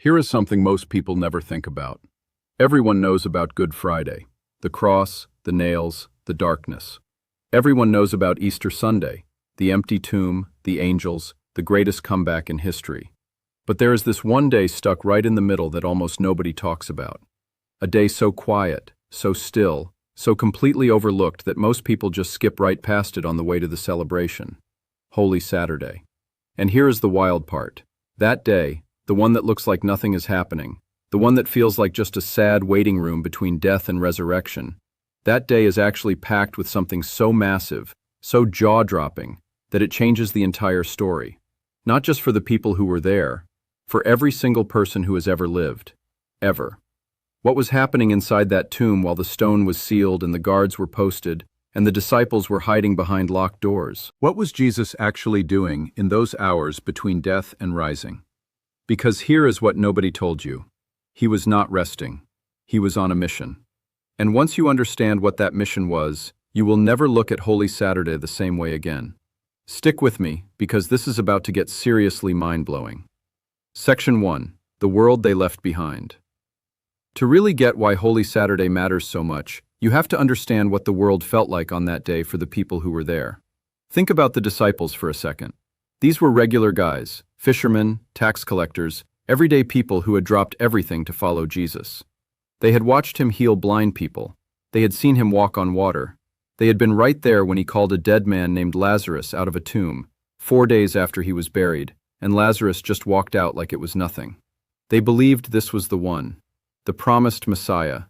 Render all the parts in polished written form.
Here is something most people never think about. Everyone knows about Good Friday, the cross, the nails, the darkness. Everyone knows about Easter Sunday, the empty tomb, the angels, the greatest comeback in history. But there is this one day stuck right in the middle that almost nobody talks about. A day so quiet, so still, so completely overlooked that most people just skip right past it on the way to the celebration. Holy Saturday. And here is the wild part. That day, the one that looks like nothing is happening, the one that feels like just a sad waiting room between death and resurrection, that day is actually packed with something so massive, so jaw-dropping, that it changes the entire story. Not just for the people who were there, for every single person who has ever lived. Ever. What was happening inside that tomb while the stone was sealed and the guards were posted and the disciples were hiding behind locked doors? What was Jesus actually doing in those hours between death and rising? Because here is what nobody told you. He was not resting. He was on a mission. And once you understand what that mission was, you will never look at Holy Saturday the same way again. Stick with me, because this is about to get seriously mind-blowing. Section 1. The World They Left Behind. To really get why Holy Saturday matters so much, you have to understand what the world felt like on that day for the people who were there. Think about the disciples for a second. These were regular guys, fishermen, tax collectors, everyday people who had dropped everything to follow Jesus. They had watched him heal blind people. They had seen him walk on water. They had been right there when he called a dead man named Lazarus out of a tomb, 4 days after he was buried, and Lazarus just walked out like it was nothing. They believed this was the one, the promised Messiah,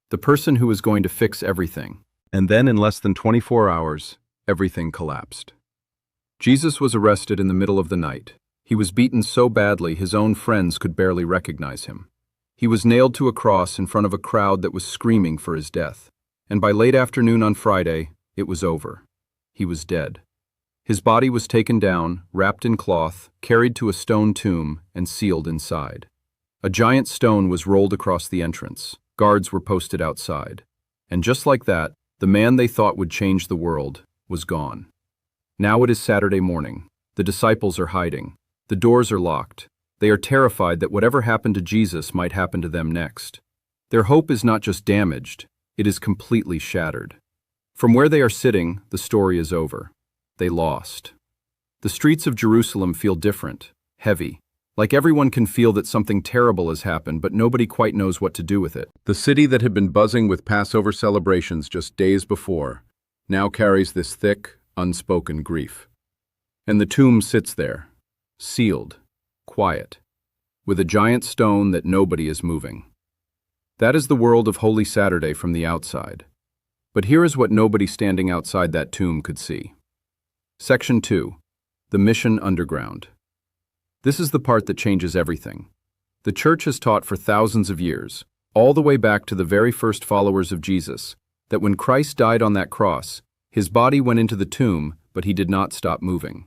the person who was going to fix everything. And then in less than 24 hours, everything collapsed. Jesus was arrested in the middle of the night. He was beaten so badly his own friends could barely recognize him. He was nailed to a cross in front of a crowd that was screaming for his death. And by late afternoon on Friday, it was over. He was dead. His body was taken down, wrapped in cloth, carried to a stone tomb, and sealed inside. A giant stone was rolled across the entrance. Guards were posted outside. And just like that, the man they thought would change the world was gone. Now it is Saturday morning. The disciples are hiding. The doors are locked. They are terrified that whatever happened to Jesus might happen to them next. Their hope is not just damaged, it is completely shattered. From where they are sitting, the story is over. They lost. The streets of Jerusalem feel different, heavy, like everyone can feel that something terrible has happened, but nobody quite knows what to do with it. The city that had been buzzing with Passover celebrations just days before now carries this thick, unspoken grief. And the tomb sits there, sealed, quiet, with a giant stone that nobody is moving. That is the world of Holy Saturday from the outside. But here is what nobody standing outside that tomb could see. Section 2. The Mission Underground. This is the part that changes everything. The Church has taught for thousands of years, all the way back to the very first followers of Jesus, that when Christ died on that cross, his body went into the tomb, but he did not stop moving.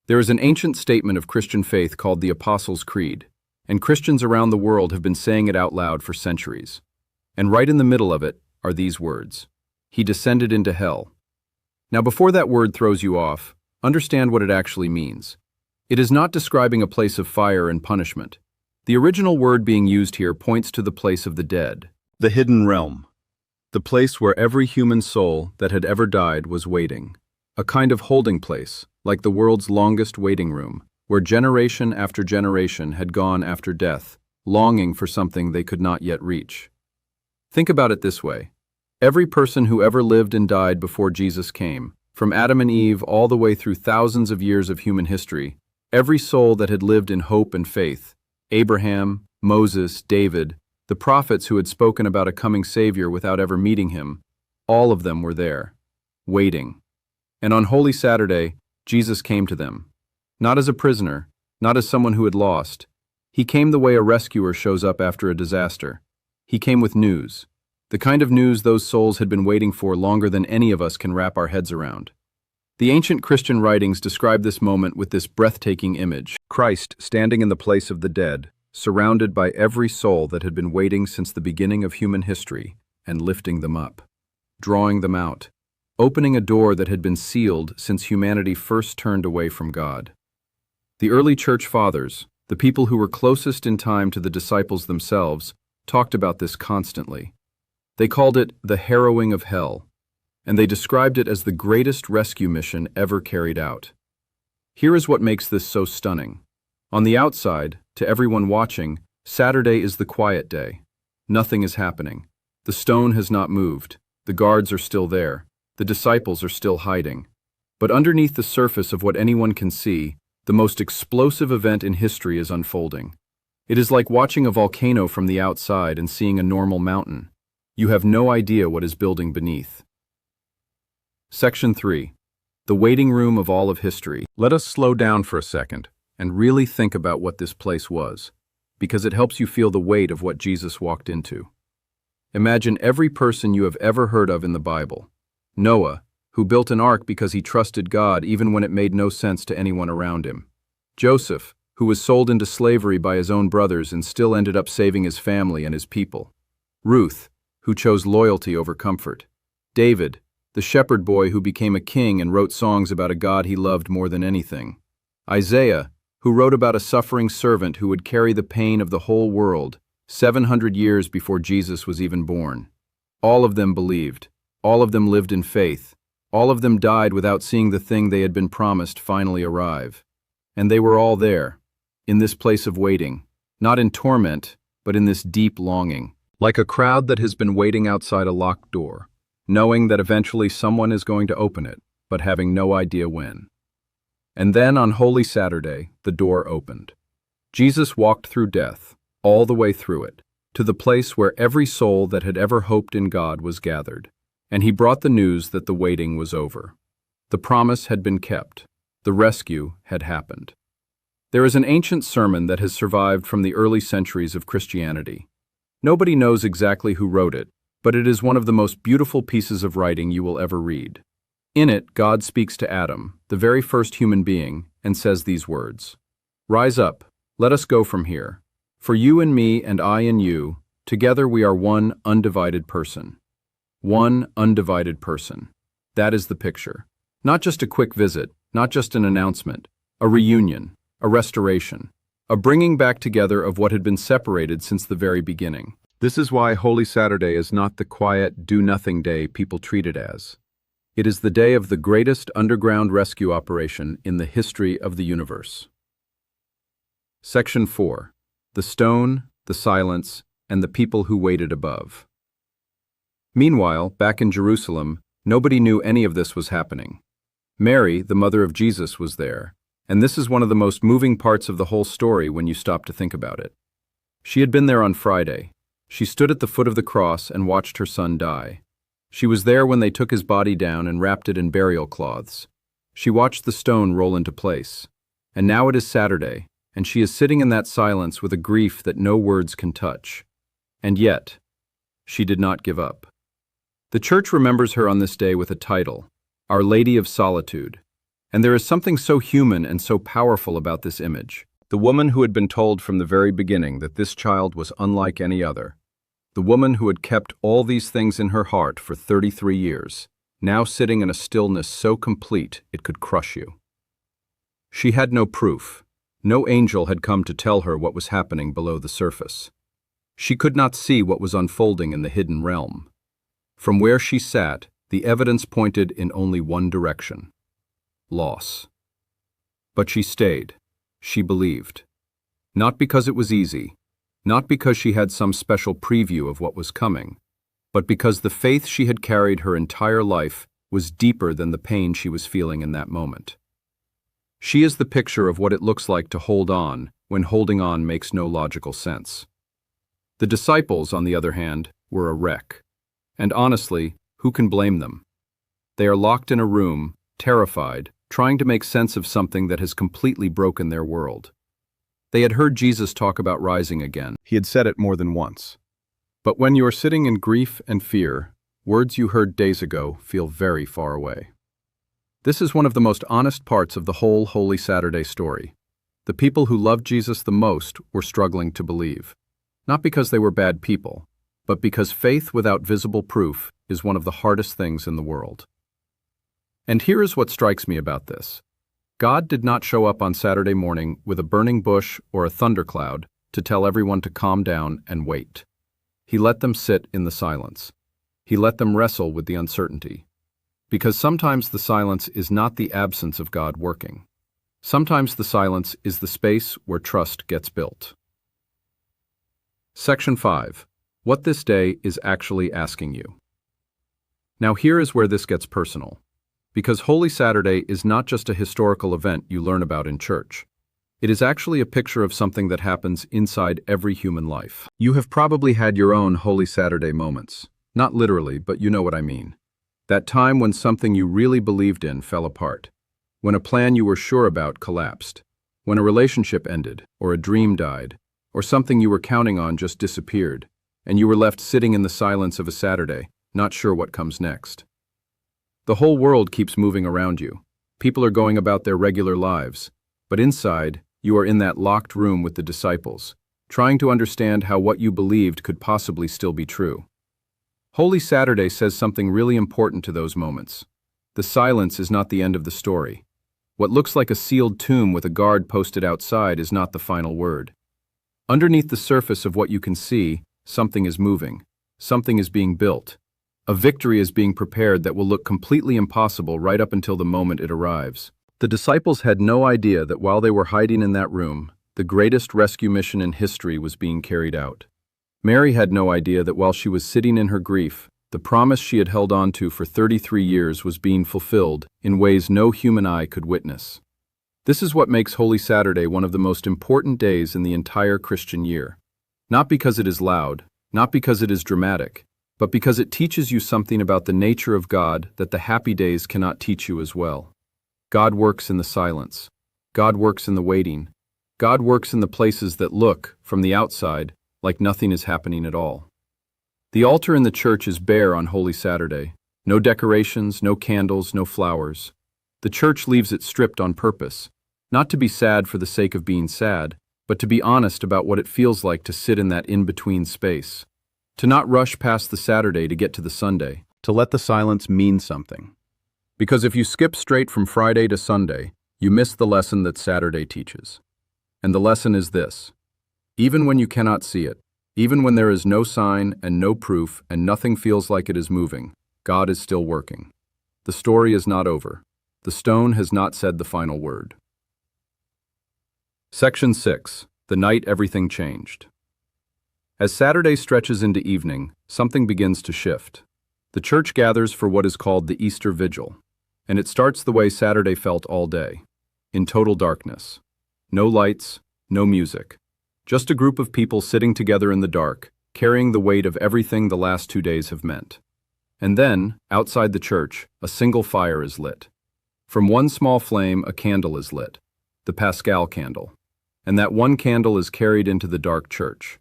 There is an ancient statement of Christian faith called the Apostles' Creed, and Christians around the world have been saying it out loud for centuries. And right in the middle of it are these words: He descended into hell. Now before that word throws you off, understand what it actually means. It is not describing a place of fire and punishment. The original word being used here points to the place of the dead, the hidden realm, the place where every human soul that had ever died was waiting, a kind of holding place, like the world's longest waiting room, where generation after generation had gone after death, longing for something they could not yet reach. Think about it this way. Every person who ever lived and died before Jesus came, from Adam and Eve all the way through thousands of years of human history, every soul that had lived in hope and faith, Abraham, Moses, David, the prophets who had spoken about a coming Savior without ever meeting him, all of them were there, waiting. And on Holy Saturday, Jesus came to them. Not as a prisoner, not as someone who had lost. He came the way a rescuer shows up after a disaster. He came with news, the kind of news those souls had been waiting for longer than any of us can wrap our heads around. The ancient Christian writings describe this moment with this breathtaking image: Christ standing in the place of the dead, surrounded by every soul that had been waiting since the beginning of human history, and lifting them up, drawing them out, opening a door that had been sealed since humanity first turned away from God. The early church fathers, The people who were closest in time to the disciples themselves talked about this constantly. They called it the harrowing of hell, and they described it as the greatest rescue mission ever carried out. Here is what makes this so stunning. On the outside, to everyone watching, Saturday is the quiet day. Nothing is happening. The stone has not moved. The guards are still there. The disciples are still hiding. But underneath the surface of what anyone can see, the most explosive event in history is unfolding. It is like watching a volcano from the outside and seeing a normal mountain. You have no idea what is building beneath. Section 3. The waiting room of all of history. Let us slow down for a second and really think about what this place was, because it helps you feel the weight of what Jesus walked into. Imagine every person you have ever heard of in the Bible. Noah, who built an ark because he trusted God even when it made no sense to anyone around him. Joseph, who was sold into slavery by his own brothers and still ended up saving his family and his people. Ruth, who chose loyalty over comfort. David, the shepherd boy who became a king and wrote songs about a God he loved more than anything. Isaiah, who wrote about a suffering servant who would carry the pain of the whole world 700 years before Jesus was even born. All of them believed. All of them lived in faith. All of them died without seeing the thing they had been promised finally arrive. And they were all there, in this place of waiting, not in torment, but in this deep longing, like a crowd that has been waiting outside a locked door, knowing that eventually someone is going to open it, but having no idea when. And then on Holy Saturday, the door opened. Jesus walked through death, all the way through it, to the place where every soul that had ever hoped in God was gathered. And he brought the news that the waiting was over. The promise had been kept. The rescue had happened. There is an ancient sermon that has survived from the early centuries of Christianity. Nobody knows exactly who wrote it, but it is one of the most beautiful pieces of writing you will ever read. In it, God speaks to Adam, the very first human being, and says these words, "Rise up, let us go from here. For you and me and I and you, together we are one undivided person." One undivided person. That is the picture. Not just a quick visit, not just an announcement, a reunion, a restoration, a bringing back together of what had been separated since the very beginning. This is why Holy Saturday is not the quiet, do-nothing day people treat it as. It is the day of the greatest underground rescue operation in the history of the universe. Section 4. The stone, the silence, and the people who waited above. Meanwhile, back in Jerusalem, nobody knew any of this was happening. Mary, the mother of Jesus, was there, and this is one of the most moving parts of the whole story when you stop to think about it. She had been there on Friday. She stood at the foot of the cross and watched her son die. She was there when they took his body down and wrapped it in burial cloths. She watched the stone roll into place. And now it is Saturday, and she is sitting in that silence with a grief that no words can touch. And yet, she did not give up. The church remembers her on this day with a title, Our Lady of Solitude. And there is something so human and so powerful about this image. The woman who had been told from the very beginning that this child was unlike any other. The woman who had kept all these things in her heart for 33 years, now sitting in a stillness so complete it could crush you. She had no proof. No angel had come to tell her what was happening below the surface. She could not see what was unfolding in the hidden realm. From where she sat, the evidence pointed in only one direction: loss. But she stayed. She believed. Not because it was easy, not because she had some special preview of what was coming, but because the faith she had carried her entire life was deeper than the pain she was feeling in that moment. She is the picture of what it looks like to hold on when holding on makes no logical sense. The disciples, on the other hand, were a wreck. And honestly, who can blame them? They are locked in a room, terrified, trying to make sense of something that has completely broken their world. They had heard Jesus talk about rising again. He had said it more than once. But when you are sitting in grief and fear, words you heard days ago feel very far away. This is one of the most honest parts of the whole Holy Saturday story. The people who loved Jesus the most were struggling to believe. Not because they were bad people, but because faith without visible proof is one of the hardest things in the world. And here is what strikes me about this. God did not show up on Saturday morning with a burning bush or a thundercloud to tell everyone to calm down and wait. He let them sit in the silence. He let them wrestle with the uncertainty. Because sometimes the silence is not the absence of God working. Sometimes the silence is the space where trust gets built. Section 5. What this day is actually asking you. Now here is where this gets personal. Because Holy Saturday is not just a historical event you learn about in church. It is actually a picture of something that happens inside every human life. You have probably had your own Holy Saturday moments. Not literally, but you know what I mean. That time when something you really believed in fell apart. When a plan you were sure about collapsed. When a relationship ended, or a dream died, or something you were counting on just disappeared, and you were left sitting in the silence of a Saturday, not sure what comes next. The whole world keeps moving around you. People are going about their regular lives, but inside, you are in that locked room with the disciples, trying to understand how what you believed could possibly still be true. Holy Saturday says something really important to those moments. The silence is not the end of the story. What looks like a sealed tomb with a guard posted outside is not the final word. Underneath the surface of what you can see, something is moving. Something is being built. A victory is being prepared that will look completely impossible right up until the moment it arrives. The disciples had no idea that while they were hiding in that room, the greatest rescue mission in history was being carried out. Mary had no idea that while she was sitting in her grief, the promise she had held on to for 33 years was being fulfilled in ways no human eye could witness. This is what makes Holy Saturday one of the most important days in the entire Christian year. Not because it is loud, not because it is dramatic, but because it teaches you something about the nature of God that the happy days cannot teach you as well. God works in the silence. God works in the waiting. God works in the places that look, from the outside, like nothing is happening at all. The altar in the church is bare on Holy Saturday. No decorations, no candles, no flowers. The church leaves it stripped on purpose, not to be sad for the sake of being sad, but to be honest about what it feels like to sit in that in-between space. To not rush past the Saturday to get to the Sunday, to let the silence mean something. Because if you skip straight from Friday to Sunday, you miss the lesson that Saturday teaches. And the lesson is this: even when you cannot see it, even when there is no sign and no proof and nothing feels like it is moving, God is still working. The story is not over. The stone has not said the final word. Section 6. The night everything changed. As Saturday stretches into evening, something begins to shift. The church gathers for what is called the Easter Vigil, and it starts the way Saturday felt all day, in total darkness. No lights, no music, just a group of people sitting together in the dark, carrying the weight of everything the last 2 days have meant. And then, outside the church, a single fire is lit. From one small flame, a candle is lit, the Paschal candle, and that one candle is carried into the dark church.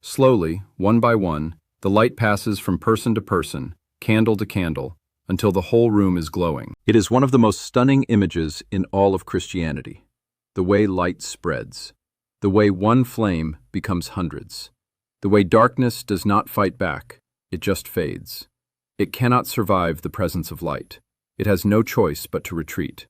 Slowly, one by one, the light passes from person to person, candle to candle, until the whole room is glowing. It is one of the most stunning images in all of Christianity. The way light spreads. The way one flame becomes hundreds. The way darkness does not fight back, it just fades. It cannot survive the presence of light. It has no choice but to retreat.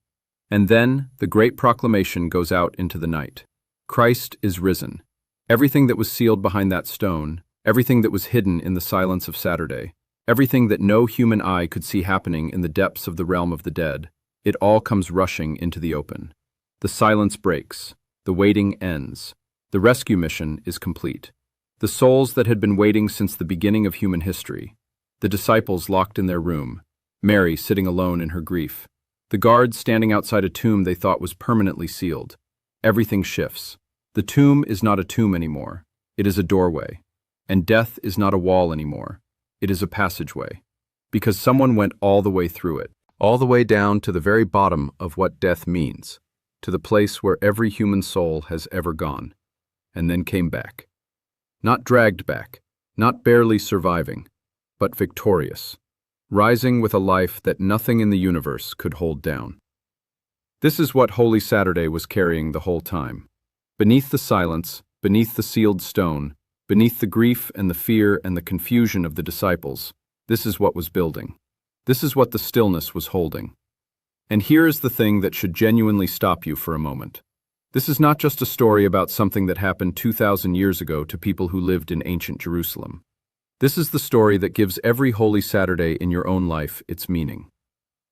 And then the great proclamation goes out into the night. Christ is risen. Everything that was sealed behind that stone, everything that was hidden in the silence of Saturday, everything that no human eye could see happening in the depths of the realm of the dead, it all comes rushing into the open. The silence breaks. The waiting ends. The rescue mission is complete. The souls that had been waiting since the beginning of human history, the disciples locked in their room, Mary sitting alone in her grief, the guards standing outside a tomb they thought was permanently sealed. Everything shifts. The tomb is not a tomb anymore. It is a doorway. And death is not a wall anymore. It is a passageway. Because someone went all the way through it, all the way down to the very bottom of what death means, to the place where every human soul has ever gone, and then came back. Not dragged back, not barely surviving, but victorious, rising with a life that nothing in the universe could hold down. This is what Holy Saturday was carrying the whole time. Beneath the silence, beneath the sealed stone, beneath the grief and the fear and the confusion of the disciples, this is what was building. This is what the stillness was holding. And here is the thing that should genuinely stop you for a moment. This is not just a story about something that happened 2,000 years ago to people who lived in ancient Jerusalem. This is the story that gives every Holy Saturday in your own life its meaning.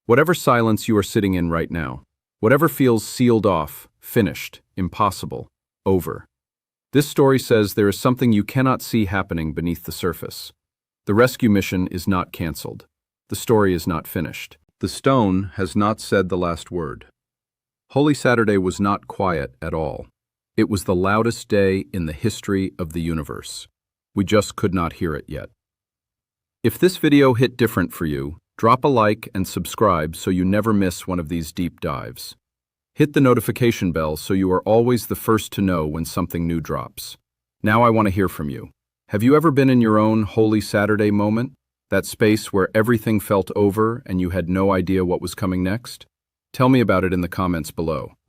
Whatever silence you are sitting in right now, whatever feels sealed off, finished, impossible, over. This story says there is something you cannot see happening beneath the surface. The rescue mission is not canceled. The story is not finished. The stone has not said the last word. Holy Saturday was not quiet at all. It was the loudest day in the history of the universe. We just could not hear it yet. If this video hit different for you, drop a like and subscribe so you never miss one of these deep dives. Hit the notification bell so you are always the first to know when something new drops. Now I want to hear from you. Have you ever been in your own Holy Saturday moment? That space where everything felt over and you had no idea what was coming next? Tell me about it in the comments below.